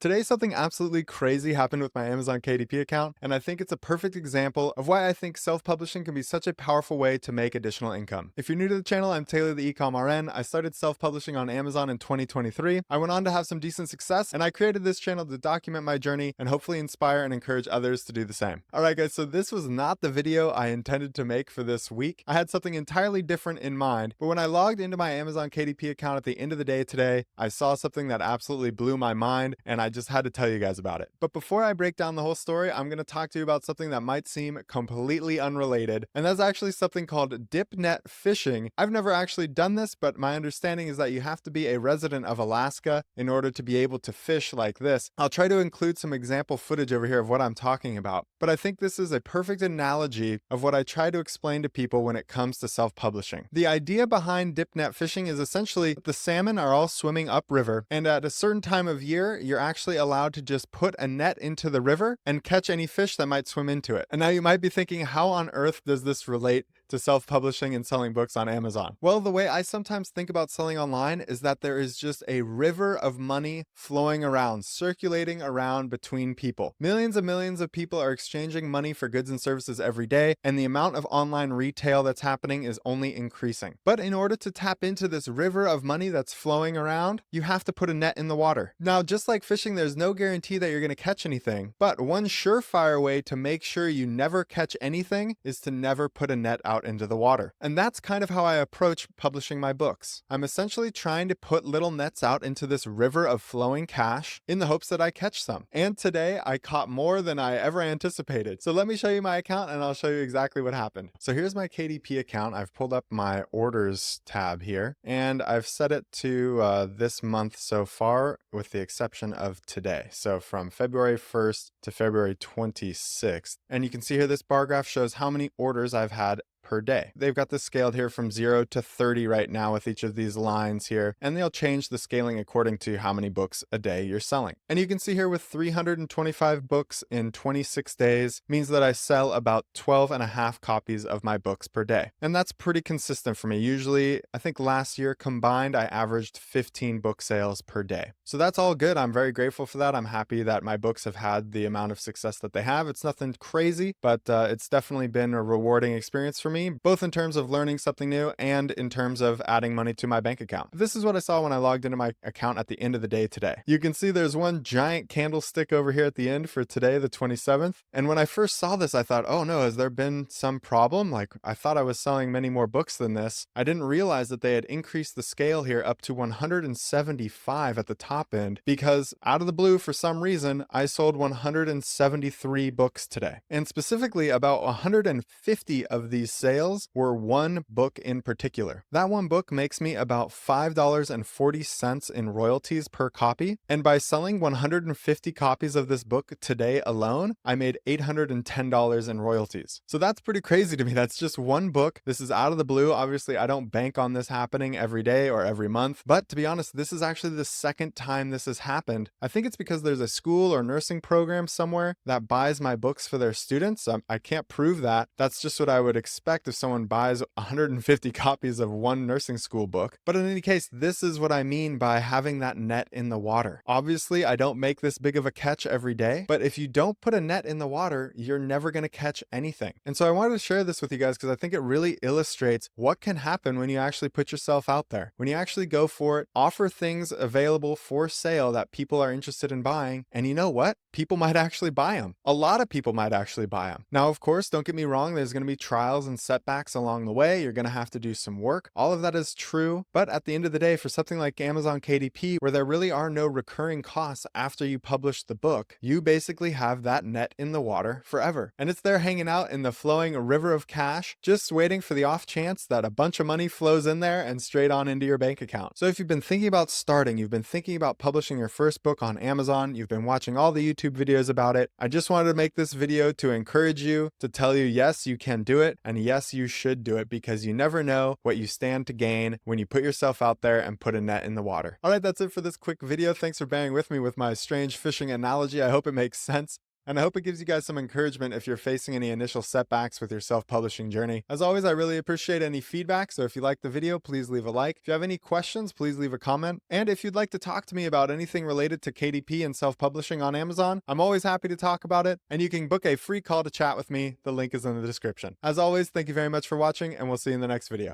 Today, something absolutely crazy happened with my Amazon KDP account, and I think it's a perfect example of why I think self-publishing can be such a powerful way to make additional income. If you're new to the channel, I'm Taylor the Ecom RN. I started self-publishing on Amazon in 2023. I went on to have some decent success, and I created this channel to document my journey and hopefully inspire and encourage others to do the same. Alright guys, so this was not the video I intended to make for this week. I had something entirely different in mind, but when I logged into my Amazon KDP account at the end of the day today, I saw something that absolutely blew my mind, and I just had to tell you guys about it. But before I break down the whole story, I'm going to talk to you about something that might seem completely unrelated, and that's actually something called dip net fishing. I've never actually done this, but my understanding is that you have to be a resident of Alaska in order to be able to fish like this. I'll try to include some example footage over here of what I'm talking about, but I think this is a perfect analogy of what I try to explain to people when it comes to self-publishing. The idea behind dip net fishing is essentially the salmon are all swimming upriver, and at a certain time of year, you're actually allowed to just put a net into the river and catch any fish that might swim into it. And now you might be thinking, how on earth does this relate to self-publishing and selling books on Amazon? Well, the way I sometimes think about selling online is that there is just a river of money flowing around, circulating around between people. Millions of people are exchanging money for goods and services every day, and the amount of online retail that's happening is only increasing. But in order to tap into this river of money that's flowing around, you have to put a net in the water. Now, just like fishing, there's no guarantee that you're going to catch anything, but one surefire way to make sure you never catch anything is to never put a net out into the water. And that's kind of how I approach publishing my books. I'm essentially trying to put little nets out into this river of flowing cash in the hopes that I catch some. And today I caught more than I ever anticipated. So let me show you my account and I'll show you exactly what happened. So here's my KDP account. I've pulled up my orders tab here and I've set it to this month so far, with the exception of today. So from February 1st to February 26th. And you can see here this bar graph shows how many orders I've had per day. They've got this scaled here from 0 to 30 right now with each of these lines here, and they'll change the scaling according to how many books a day you're selling. And you can see here with 325 books in 26 days means that I sell about 12 and a half copies of my books per day. And that's pretty consistent for me. Usually, I think last year combined, I averaged 15 book sales per day. So that's all good. I'm very grateful for that. I'm happy that my books have had the amount of success that they have. It's nothing crazy, but it's definitely been a rewarding experience for me, both in terms of learning something new and in terms of adding money to my bank account. This is what I saw when I logged into my account at the end of the day today. You can see there's one giant candlestick over here at the end for today, the 27th. And when I first saw this, I thought, oh no, has there been some problem? Like, I thought I was selling many more books than this. I didn't realize that they had increased the scale here up to 175 at the top end, because out of the blue, for some reason, I sold 173 books today. And specifically, about 150 of these sales were one book in particular. That one book makes me about $5.40 in royalties per copy, and by selling 150 copies of this book today alone, I made $810 in royalties. So that's pretty crazy to me. That's just one book. This is out of the blue. Obviously, I don't bank on this happening every day or every month, but to be honest, this is actually the second time this has happened. I think it's because there's a school or nursing program somewhere that buys my books for their students. I can't prove that. That's just what I would expect if someone buys 150 copies of one nursing school book. But in any case, this is what I mean by having that net in the water. Obviously, I don't make this big of a catch every day, but if you don't put a net in the water, you're never going to catch anything. And so I wanted to share this with you guys because I think it really illustrates what can happen when you actually put yourself out there. When you actually go for it, offer things available for sale that people are interested in buying, and you know what? People might actually buy them. A lot of people might actually buy them. Now, of course, don't get me wrong, there's going to be trials and setbacks along the way. You're going to have to do some work. All of that is true. But at the end of the day, for something like Amazon KDP, where there really are no recurring costs after you publish the book, you basically have that net in the water forever. And it's there hanging out in the flowing river of cash, just waiting for the off chance that a bunch of money flows in there and straight on into your bank account. So if you've been thinking about starting, you've been thinking about publishing your first book on Amazon, you've been watching all the YouTube videos about it, I just wanted to make this video to encourage you, to tell you, yes, you can do it, and yes, you should do it, because you never know what you stand to gain when you put yourself out there and put a net in the water. All right, that's it for this quick video. Thanks for bearing with me with my strange fishing analogy. I hope it makes sense. and I hope it gives you guys some encouragement if you're facing any initial setbacks with your self-publishing journey. As always, I really appreciate any feedback, so if you like the video, please leave a like. If you have any questions, please leave a comment. And if you'd like to talk to me about anything related to KDP and self-publishing on Amazon, I'm always happy to talk about it, and you can book a free call to chat with me. The link is in the description. As always, thank you very much for watching, and we'll see you in the next video.